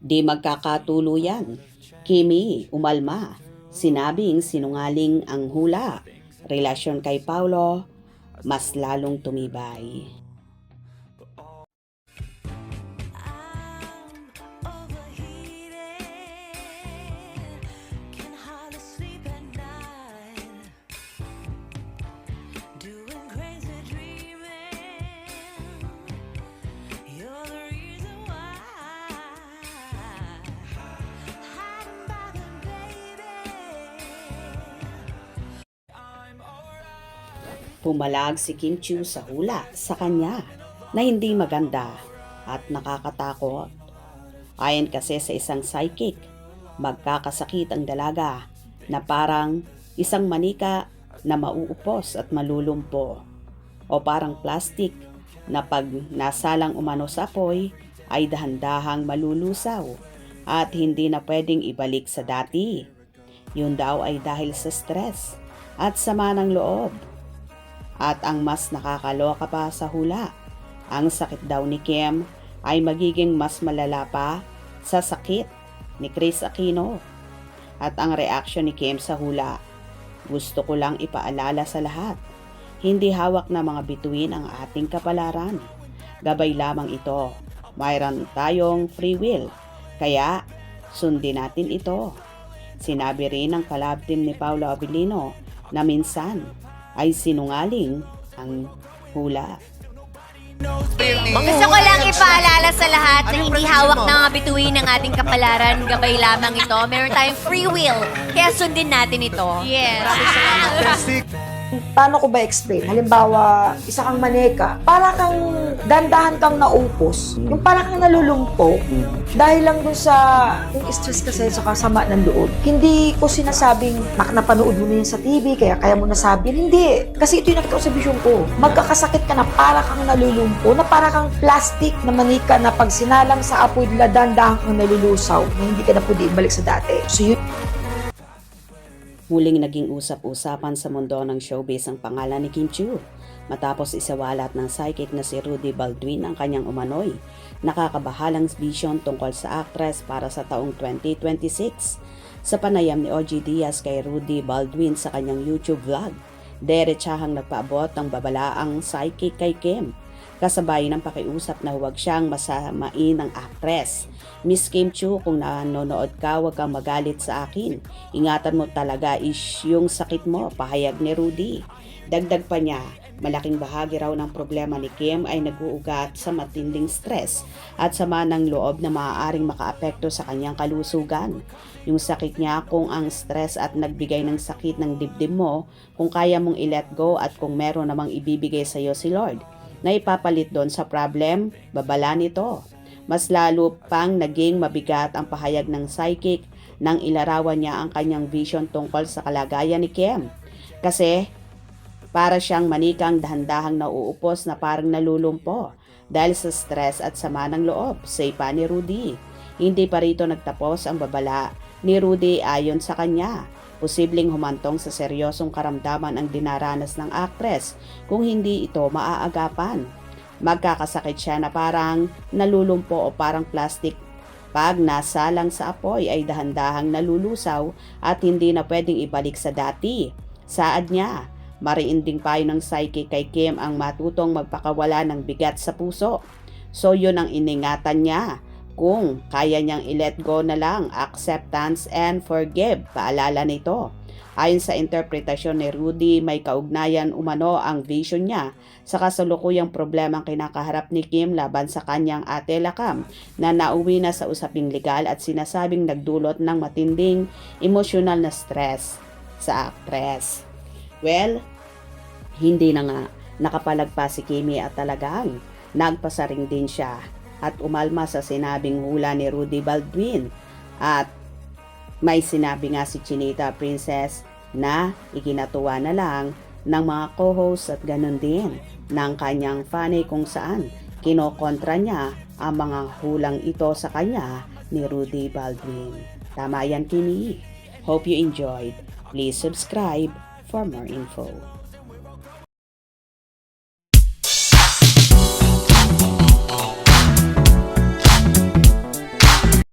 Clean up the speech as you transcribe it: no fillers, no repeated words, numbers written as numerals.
Di magkakatuluyan. Kimi, umalma. Sinabing sinungaling ang hula. Relasyon kay Paulo, mas lalong tumibay. Pumalag si Kim Chiu sa hula sa kanya na hindi maganda at nakakatakot. Ayon kasi sa isang psychic, magkakasakit ang dalaga na parang isang manika na mauupos at malulumpo o parang plastic na pag nasalang umano sa apoy ay dahan-dahang malulusaw at hindi na pwedeng ibalik sa dati. Yun daw ay dahil sa stress at sama ng loob. At ang mas nakakaloka pa sa hula, ang sakit daw ni Kim ay magiging mas malala pa sa sakit ni Kris Aquino. At ang reaksyon ni Kim sa hula, gusto ko lang ipaalala sa lahat, hindi hawak na mga bituin ang ating kapalaran. Gabay lamang ito, mayroon tayong free will, kaya sundin natin ito. Sinabi rin ng collab team ni Paolo Abilino na minsan ay sinungaling ang hula. Gusto ko lang ipaalala sa lahat na hindi hawak ng mga bituin ng ating kapalaran. Gabay lamang ito. Meron tayong free will. Kaya sundin natin ito. Yes. Paano ko ba explain? Halimbawa, isa kang maneka, para kang dandahan kang naupos, yung para kang nalulumpo, dahil lang dun sa yung stress kasi sa kasama ng loob. Hindi ko sinasabing napanood mo na yan sa TV, kaya mo nasabi. Hindi. Kasi ito yung nakita ko sa vision ko. Magkakasakit ka na para kang nalulumpo, na para kang plastic na manika na pag sinalang sa apoy nila, dandahan kang nalulusaw, na hindi ka na pwede ibalik sa dati. So yun. Muling naging usap-usapan sa mundo ng showbiz ang pangalan ni Kim Chiu matapos isawalat ng psychic na si Rudy Baldwin ang kanyang umano'y nakakabahalang vision tungkol sa actress para sa taong 2026. Sa panayam ni OG Diaz kay Rudy Baldwin sa kanyang YouTube vlog, derechahang nagpaabot ng babalaang psychic kay Kim, kasabay ng pakiusap na huwag siyang masamain ng actress. Miss Kim Chiu, kung nanonood ka, huwag kang magalit sa akin. Ingatan mo talaga is yung sakit mo, pahayag ni Rudy. Dagdag pa niya, malaking bahagi raw ng problema ni Kim ay nag-uugat sa matinding stress at sama ng loob na maaaring makaapekto sa kanyang kalusugan. Yung sakit niya, kung ang stress at nagbigay ng sakit ng dibdib mo, kung kaya mong i-let go at kung meron namang ibibigay sa iyo si Lord na ipapalit doon sa problem, babala nito. Mas lalo pang naging mabigat ang pahayag ng psychic nang ilarawan niya ang kanyang vision tungkol sa kalagayan ni Kim. Kasi para siyang manikang dahan-dahang nauupos na parang nalulumpo dahil sa stress at sama ng loob, say pa ni Rudy. Hindi pa rito nagtapos ang babala ni Rudy ayon sa kanya. Posibleng humantong sa seryosong karamdaman ang dinaranas ng actress kung hindi ito maaagapan. Magkakasakit siya na parang nalulumpo o parang plastic. Pag nasalang sa apoy ay dahan-dahang nalulusaw at hindi na pwedeng ibalik sa dati. Saad niya, mariinding payo ng psychic kay Kim ang matutong magpakawala ng bigat sa puso. So yun ang iningatan niya. Kung kaya niyang i-let go na lang, acceptance and forgive, paalala nito. Ayon sa interpretasyon ni Rudy, may kaugnayan umano ang vision niya sa kasalukuyang problemang kinakaharap ni Kim laban sa kanyang ate Lakam na nauwi na sa usaping legal at sinasabing nagdulot ng matinding emosyonal na stress sa actress. Well, hindi na nga nakapalagpas si Kimi at talagang nagpasaring din siya at umalma sa sinabing hula ni Rudy Baldwin. At may sinabi nga si Chinita Princess na ikinatuwa na lang ng mga co-host at ganun din ng kanyang fanny kung saan kinokontra niya ang mga hulang ito sa kanya ni Rudy Baldwin. Tama yan, Kimi. Hope you enjoyed. Please subscribe for more info.